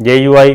JUI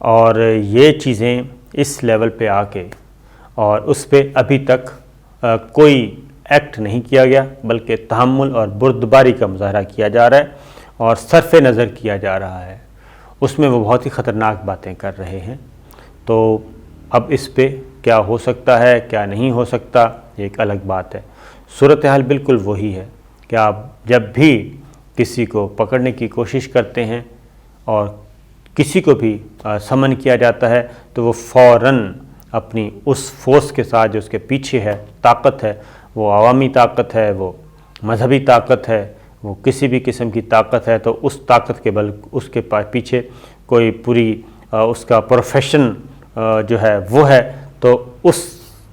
اور یہ چیزیں اس لیول پہ آ کے اور اس پہ ابھی تک کوئی ایکٹ نہیں کیا گیا، بلکہ تحمل اور بردباری کا مظاہرہ کیا جا رہا ہے اور صرف نظر کیا جا رہا ہے، اس میں وہ بہت ہی خطرناک باتیں کر رہے ہیں۔ تو اب اس پہ کیا ہو سکتا ہے، کیا نہیں ہو سکتا، یہ ایک الگ بات ہے۔ صورتحال بالکل وہی ہے کہ آپ جب بھی کسی کو پکڑنے کی کوشش کرتے ہیں اور کسی کو بھی سمن کیا جاتا ہے تو وہ فوراً اپنی اس فورس کے ساتھ جو اس کے پیچھے ہے، طاقت ہے، وہ عوامی طاقت ہے، وہ مذہبی طاقت ہے، وہ کسی بھی قسم کی طاقت ہے، تو اس طاقت کے بل اس کے پیچھے کوئی پوری اس کا پروفیشن جو ہے وہ ہے، تو اس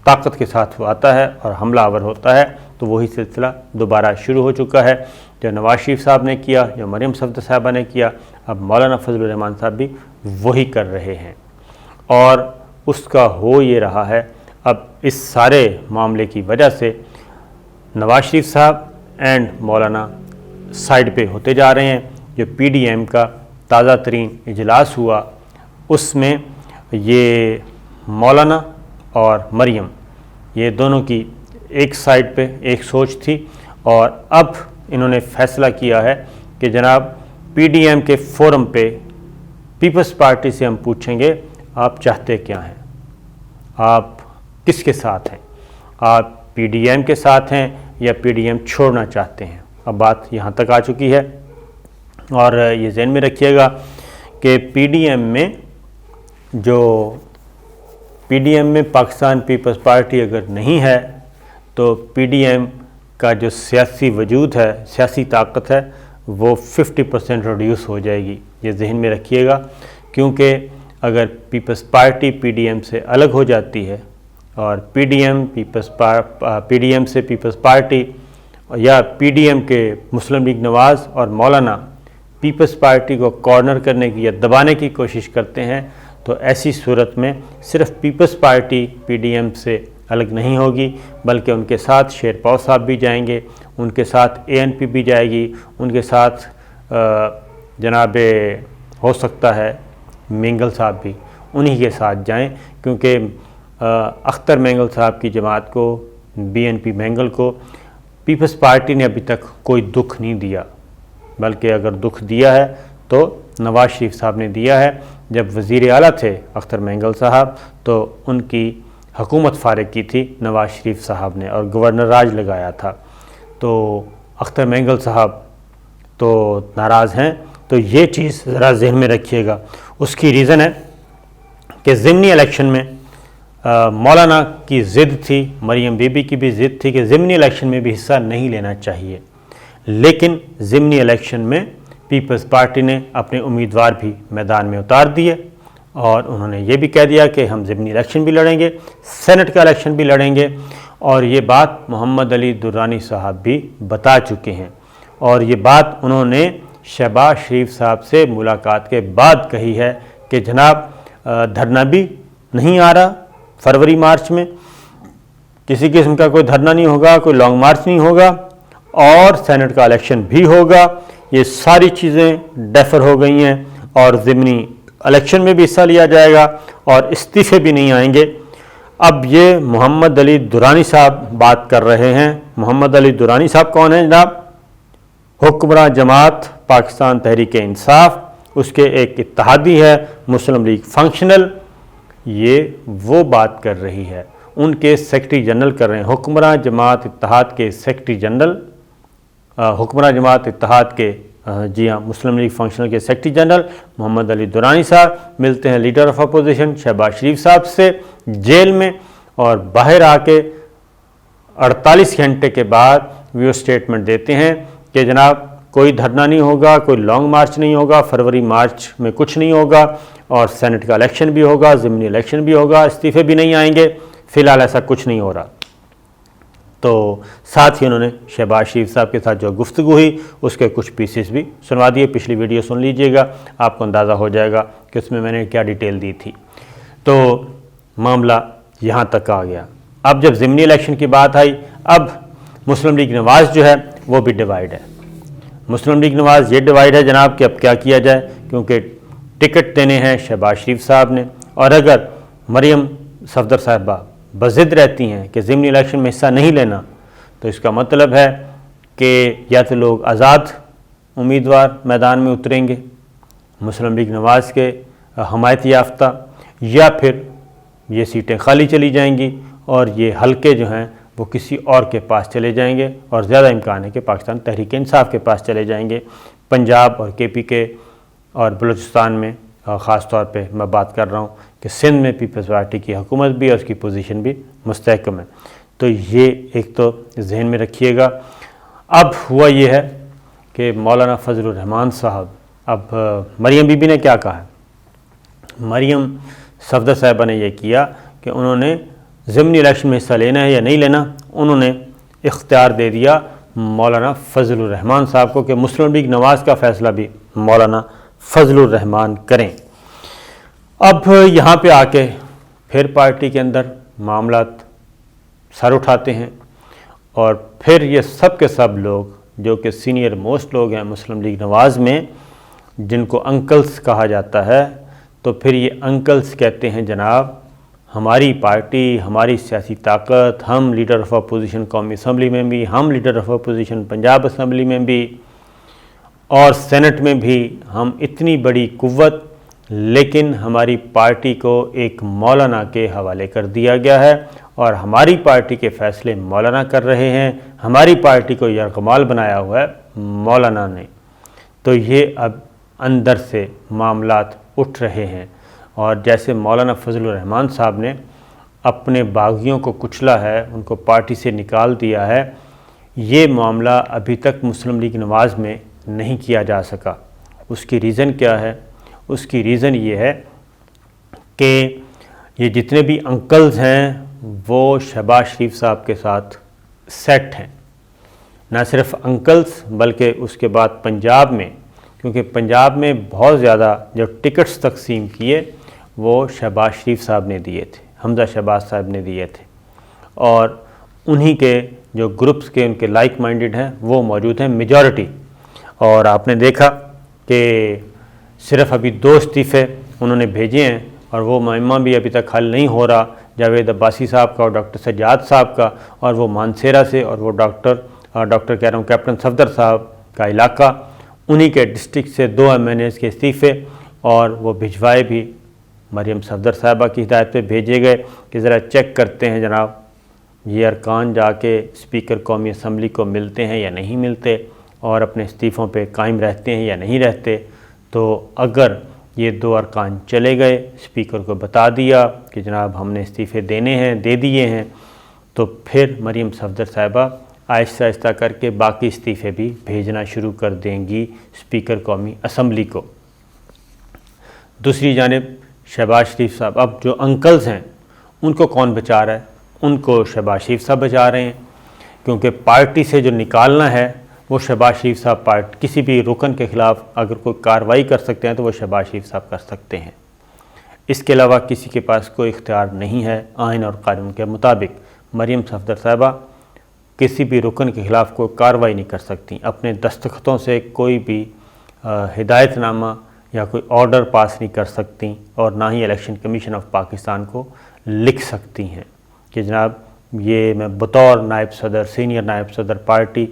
طاقت کے ساتھ وہ آتا ہے اور حملہ آور ہوتا ہے۔ تو وہی سلسلہ دوبارہ شروع ہو چکا ہے، جو نواز شریف صاحب نے کیا، جو مریم صفدر صاحبہ نے کیا، اب مولانا فضل الرحمان صاحب بھی وہی کر رہے ہیں، اور اس کا ہو یہ رہا ہے۔ اب اس سارے معاملے کی وجہ سے نواز شریف صاحب اینڈ مولانا سائیڈ پہ ہوتے جا رہے ہیں۔ جو پی ڈی ایم کا تازہ ترین اجلاس ہوا، اس میں یہ مولانا اور مریم یہ دونوں کی ایک سائیڈ پہ ایک سوچ تھی، اور اب انہوں نے فیصلہ کیا ہے کہ جناب پی ڈی ایم کے فورم پہ پیپلز پارٹی سے ہم پوچھیں گے آپ چاہتے کیا ہیں، آپ کس کے ساتھ ہیں، آپ پی ڈی ایم کے ساتھ ہیں یا پی ڈی ایم چھوڑنا چاہتے ہیں۔ اب بات یہاں تک آ چکی ہے، اور یہ ذہن میں رکھیے گا کہ پی ڈی ایم میں پاکستان پیپلز پارٹی اگر نہیں ہے تو پی ڈی ایم کا جو سیاسی وجود ہے، سیاسی طاقت ہے، وہ 50% ریڈیوس ہو جائے گی۔ یہ ذہن میں رکھیے گا، کیونکہ اگر Peoples Party P D M سے الگ ہو جاتی ہے اور پی ڈی ایم سے پیپلز پارٹی یا پی ڈی ایم کے مسلم لیگ نواز اور مولانا پیپلز پارٹی کو کارنر کرنے کی یا دبانے کی کوشش کرتے ہیں، تو ایسی صورت میں صرف Peoples Party P D M سے الگ نہیں ہوگی، بلکہ ان کے ساتھ شیر پاؤ صاحب بھی جائیں گے، ان کے ساتھ اے این پی بھی جائے گی، ان کے ساتھ جناب ہو سکتا ہے مینگل صاحب بھی انہی کے ساتھ جائیں، کیونکہ اختر مینگل صاحب کی جماعت کو، بی این پی مینگل کو پیپلز پارٹی نے ابھی تک کوئی دکھ نہیں دیا، بلکہ اگر دکھ دیا ہے تو نواز شریف صاحب نے دیا ہے۔ جب وزیر اعلیٰ تھے اختر مینگل صاحب تو ان کی حکومت فارغ کی تھی نواز شریف صاحب نے اور گورنر راج لگایا تھا، تو اختر مینگل صاحب تو ناراض ہیں۔ تو یہ چیز ذرا ذہن میں رکھیے گا۔ اس کی ریزن ہے کہ ضمنی الیکشن میں مولانا کی ضد تھی، مریم بی بی کی بھی ضد تھی کہ ضمنی الیکشن میں بھی حصہ نہیں لینا چاہیے، لیکن ضمنی الیکشن میں پیپلز پارٹی نے اپنے امیدوار بھی میدان میں اتار دیے، اور انہوں نے یہ بھی کہہ دیا کہ ہم ضمنی الیکشن بھی لڑیں گے، سینٹ کا الیکشن بھی لڑیں گے، اور یہ بات محمد علی درانی صاحب بھی بتا چکے ہیں، اور یہ بات انہوں نے شہباز شریف صاحب سے ملاقات کے بعد کہی ہے کہ جناب دھرنا بھی نہیں آ رہا، فروری مارچ میں کسی قسم کا کوئی دھرنا نہیں ہوگا، کوئی لانگ مارچ نہیں ہوگا، اور سینٹ کا الیکشن بھی ہوگا، یہ ساری چیزیں ڈیفر ہو گئی ہیں، اور ضمنی الیکشن میں بھی حصہ لیا جائے گا، اور استعفے بھی نہیں آئیں گے۔ اب یہ محمد علی درانی صاحب بات کر رہے ہیں۔ محمد علی درانی صاحب کون ہیں جناب؟ حکمراں جماعت پاکستان تحریک انصاف، اس کے ایک اتحادی ہے مسلم لیگ فنکشنل، یہ وہ بات کر رہی ہے، ان کے سیکرٹری جنرل کر رہے ہیں، حکمراں جماعت اتحاد کے سیکرٹری جنرل، حکمراں جماعت اتحاد کے جی ہاں مسلم لیگ فنکشنل کے سیکرٹری جنرل محمد علی درانی صاحب ملتے ہیں لیڈر آف اپوزیشن شہباز شریف صاحب سے جیل میں، اور باہر آ کے 48 گھنٹے کے بعد وہ اسٹیٹمنٹ دیتے ہیں کہ جناب کوئی دھرنا نہیں ہوگا، کوئی لانگ مارچ نہیں ہوگا، فروری مارچ میں کچھ نہیں ہوگا، اور سینٹ کا الیکشن بھی ہوگا، ضمنی الیکشن بھی ہوگا، استعفے بھی نہیں آئیں گے، فی الحال ایسا کچھ نہیں ہو رہا۔ تو ساتھ ہی انہوں نے شہباز شریف صاحب کے ساتھ جو گفتگو ہوئی اس کے کچھ پیسز بھی سنوا دیے، پچھلی ویڈیو سن لیجئے گا، آپ کو اندازہ ہو جائے گا کہ اس میں میں نے کیا ڈیٹیل دی تھی۔ تو معاملہ یہاں تک آ گیا۔ اب جب ضمنی الیکشن کی بات آئی، اب مسلم لیگ نواز جو ہے وہ بھی ڈیوائیڈ ہے۔ مسلم لیگ نواز یہ ڈیوائیڈ ہے جناب کہ اب کیا کیا جائے، کیونکہ ٹکٹ دینے ہیں شہباز شریف صاحب نے، اور اگر مریم صفدر صاحبہ بضد رہتی ہیں کہ ضمنی الیکشن میں حصہ نہیں لینا، تو اس کا مطلب ہے کہ یا تو لوگ آزاد امیدوار میدان میں اتریں گے مسلم لیگ نواز کے حمایت یافتہ، یا پھر یہ سیٹیں خالی چلی جائیں گی اور یہ حلقے جو ہیں وہ کسی اور کے پاس چلے جائیں گے، اور زیادہ امکان ہے کہ پاکستان تحریک انصاف کے پاس چلے جائیں گے۔ پنجاب اور کے پی کے اور بلوچستان میں خاص طور پہ میں بات کر رہا ہوں کہ سندھ میں پیپلز پارٹی کی حکومت بھی اور اس کی پوزیشن بھی مستحکم ہے، تو یہ ایک تو ذہن میں رکھیے گا۔ اب ہوا یہ ہے کہ مولانا فضل الرحمان صاحب، اب مریم بی بی نے کیا کہا ہے؟ مریم صفدر صاحبہ نے یہ کیا کہ انہوں نے ضمنی الیکشن میں حصہ لینا ہے یا نہیں لینا، انہوں نے اختیار دے دیا مولانا فضل الرحمان صاحب کو کہ مسلم لیگ نواز کا فیصلہ بھی مولانا فضل الرحمان کریں۔ اب یہاں پہ آ کے پھر پارٹی کے اندر معاملات سر اٹھاتے ہیں، اور پھر یہ سب کے سب لوگ جو کہ سینئر موسٹ لوگ ہیں مسلم لیگ نواز میں، جن کو انکلز کہا جاتا ہے، تو پھر یہ انکلز کہتے ہیں جناب ہماری پارٹی، ہماری سیاسی طاقت، ہم لیڈر آف اپوزیشن قومی اسمبلی میں بھی، ہم leader of opposition Punjab assembly میں بھی اور سینٹ میں بھی، ہم اتنی بڑی قوت، لیکن ہماری پارٹی کو ایک مولانا کے حوالے کر دیا گیا ہے اور ہماری پارٹی کے فیصلے مولانا کر رہے ہیں، ہماری پارٹی کو یرغمال بنایا ہوا ہے مولانا نے۔ تو یہ اب اندر سے معاملات اٹھ رہے ہیں، اور جیسے مولانا فضل الرحمان صاحب نے اپنے باغیوں کو کچلا ہے، ان کو پارٹی سے نکال دیا ہے، یہ معاملہ ابھی تک مسلم لیگ نواز میں نہیں کیا جا سکا۔ اس کی ریزن کیا ہے؟ اس کی ریزن یہ ہے کہ یہ جتنے بھی انکلز ہیں وہ شہباز شریف صاحب کے ساتھ سیٹ ہیں، نہ صرف انکلز بلکہ اس کے بعد پنجاب میں، کیونکہ پنجاب میں بہت زیادہ جو ٹکٹس تقسیم کیے وہ شہباز شریف صاحب نے دیے تھے، حمزہ شہباز صاحب نے دیے تھے، اور انہی کے جو گروپس کے ان کے لائک مائنڈڈ ہیں وہ موجود ہیں میجورٹی۔ اور آپ نے دیکھا کہ صرف ابھی 2 استعفے انہوں نے بھیجے ہیں، اور وہ معمہ بھی ابھی تک حل نہیں ہو رہا، جاوید عباسی صاحب کا اور ڈاکٹر سجاد صاحب کا، اور وہ مانسیرا سے، اور وہ ڈاکٹر کہہ رہا ہوں کیپٹن صفدر صاحب کا علاقہ، انہی کے ڈسٹرکٹ سے 2 MNAs کے استعفے، اور وہ بھجوائے بھی مریم صفدر صاحبہ کی ہدایت پہ بھیجے گئے کہ ذرا چیک کرتے ہیں جناب یہ ارکان جا کے اسپیکر قومی اسمبلی کو ملتے ہیں یا نہیں ملتے، اور اپنے استعفوں پہ قائم رہتے ہیں یا نہیں رہتے۔ تو اگر یہ 2 ارکان چلے گئے، اسپیکر کو بتا دیا کہ جناب ہم نے استعفے دینے ہیں، دے دیے ہیں، تو پھر مریم صفدر صاحبہ آہستہ آہستہ کر کے باقی استعفے بھی بھیجنا شروع کر دیں گی اسپیکر قومی اسمبلی کو۔ دوسری جانب شہباز شریف صاحب، اب جو انکلز ہیں ان کو کون بچا رہا ہے؟ ان کو شہباز شریف صاحب بچا رہے ہیں، کیونکہ پارٹی سے جو نکالنا ہے وہ شہباز شریف صاحب کسی بھی رکن کے خلاف اگر کوئی کارروائی کر سکتے ہیں تو وہ شہباز شریف صاحب کر سکتے ہیں، اس کے علاوہ کسی کے پاس کوئی اختیار نہیں ہے آئین اور قانون کے مطابق۔ مریم صفدر صاحبہ کسی بھی رکن کے خلاف کوئی کارروائی نہیں کر سکتی، اپنے دستخطوں سے کوئی بھی ہدایت نامہ یا کوئی آرڈر پاس نہیں کر سکتی، اور نہ ہی الیکشن کمیشن آف پاکستان کو لکھ سکتی ہیں کہ جناب یہ میں بطور نائب صدر، سینئر نائب صدر پارٹی،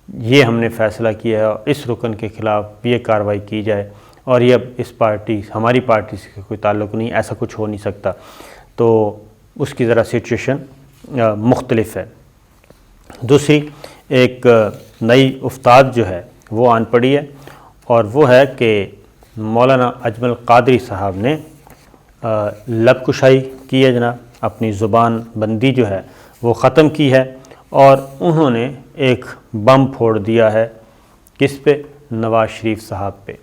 یہ ہم نے فیصلہ کیا ہے اس رکن کے خلاف یہ کارروائی کی جائے، اور یہ اب اس پارٹی، ہماری پارٹی سے کوئی تعلق نہیں، ایسا کچھ ہو نہیں سکتا۔ تو اس کی ذرا سچویشن مختلف ہے۔ دوسری ایک نئی افتاد جو ہے وہ آن پڑی ہے، اور وہ ہے کہ مولانا اجمل قادری صاحب نے لب کشائی کی ہے جناب، اپنی زبان بندی جو ہے وہ ختم کی ہے، اور انہوں نے ایک بم پھوڑ دیا ہے کس پہ؟ نواز شریف صاحب پہ،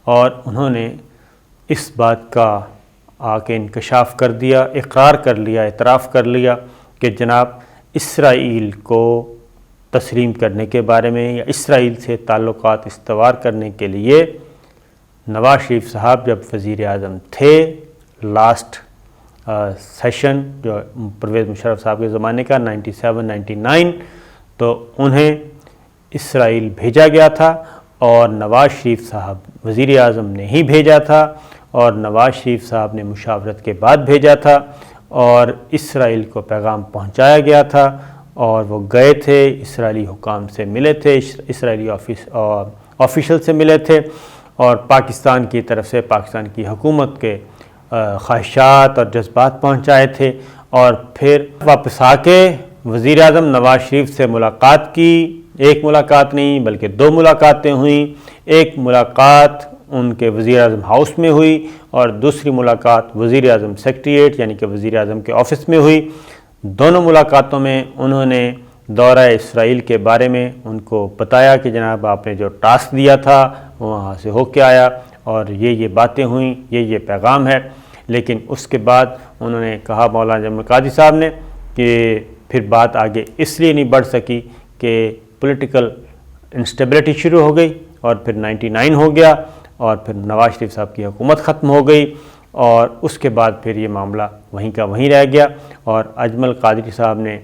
اور انہوں نے اس بات کا آ کے انکشاف کر دیا، اقرار کر لیا، اعتراف کر لیا کہ جناب اسرائیل کو تسلیم کرنے کے بارے میں یا اسرائیل سے تعلقات استوار کرنے کے لیے نواز شریف صاحب جب وزیر اعظم تھے لاسٹ سیشن جو پرویز مشرف صاحب کے زمانے کا 97-99، تو انہیں اسرائیل بھیجا گیا تھا، اور نواز شریف صاحب وزیر اعظم نے ہی بھیجا تھا، اور نواز شریف صاحب نے مشاورت کے بعد بھیجا تھا، اور اسرائیل کو پیغام پہنچایا گیا تھا، اور وہ گئے تھے، اسرائیلی حکام سے ملے تھے، اسرائیلی آفیشل سے ملے تھے، اور پاکستان کی طرف سے پاکستان کی حکومت کے خواہشات اور جذبات پہنچائے تھے، اور پھر واپس آ کے وزیر اعظم نواز شریف سے ملاقات کی۔ ایک ملاقات نہیں بلکہ 2 ملاقاتیں ہوئیں۔ ایک ملاقات ان کے وزیر اعظم ہاؤس میں ہوئی، اور دوسری ملاقات وزیر اعظم سیکریٹریٹ یعنی کہ وزیر اعظم کے آفس میں ہوئی۔ دونوں ملاقاتوں میں انہوں نے دورہ اسرائیل کے بارے میں ان کو بتایا کہ جناب آپ نے جو ٹاسک دیا تھا وہاں سے ہو کے آیا، اور یہ باتیں ہوئیں، یہ پیغام ہے۔ لیکن اس کے بعد انہوں نے کہا مولانا جمال قادری صاحب نے کہ پھر بات آگے اس لیے نہیں بڑھ سکی کہ پولیٹیکل انسٹیبلٹی شروع ہو گئی، اور پھر 99 ہو گیا، اور پھر نواز شریف صاحب کی حکومت ختم ہو گئی، اور اس کے بعد پھر یہ معاملہ وہیں کا وہیں رہ گیا۔ اور اجمل قادری صاحب نے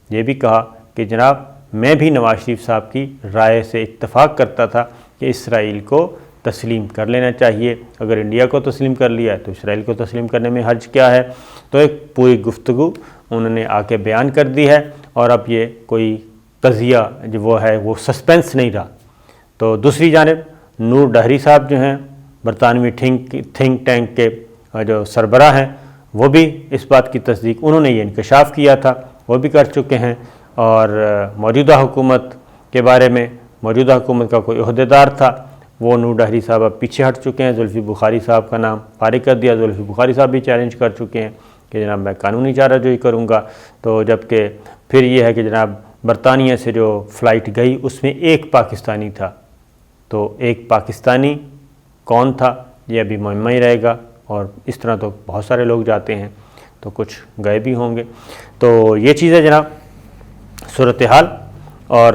یہ بھی کہا کہ جناب میں بھی نواز شریف صاحب کی رائے سے اتفاق کرتا تھا کہ اسرائیل کو تسلیم کر لینا چاہیے، اگر انڈیا کو تسلیم کر لیا ہے تو اسرائیل کو تسلیم کرنے میں حرج کیا ہے۔ تو ایک پوری گفتگو انہوں نے آ کے بیان کر دی ہے، اور اب یہ کوئی قضیہ جو وہ ہے وہ سسپینس نہیں رہا۔ تو دوسری جانب نور ڈہری صاحب جو ہیں برطانوی تھنک ٹینک کے جو سربراہ ہیں، وہ بھی اس بات کی تصدیق، انہوں نے یہ انکشاف کیا تھا، وہ بھی کر چکے ہیں، اور موجودہ حکومت کے بارے میں موجودہ حکومت کا کوئی عہدیدار تھا وہ نور ڈہری صاحب اب پیچھے ہٹ چکے ہیں، زلفی بخاری صاحب کا نام فارغ کر دیا۔ زلفی بخاری صاحب بھی چیلنج کر چکے ہیں کہ جناب میں قانونی چارہ جوئی کروں گا۔ تو جبکہ پھر یہ ہے کہ جناب برطانیہ سے جو فلائٹ گئی اس میں ایک پاکستانی تھا، تو ایک پاکستانی کون تھا یہ ابھی معمہ ہی رہے گا، اور اس طرح تو بہت سارے لوگ جاتے ہیں تو کچھ گئے بھی ہوں گے۔ تو یہ چیز ہے جناب صورتحال، اور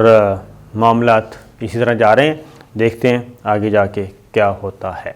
معاملات اسی طرح جا رہے ہیں، دیکھتے ہیں آگے جا کے کیا ہوتا ہے۔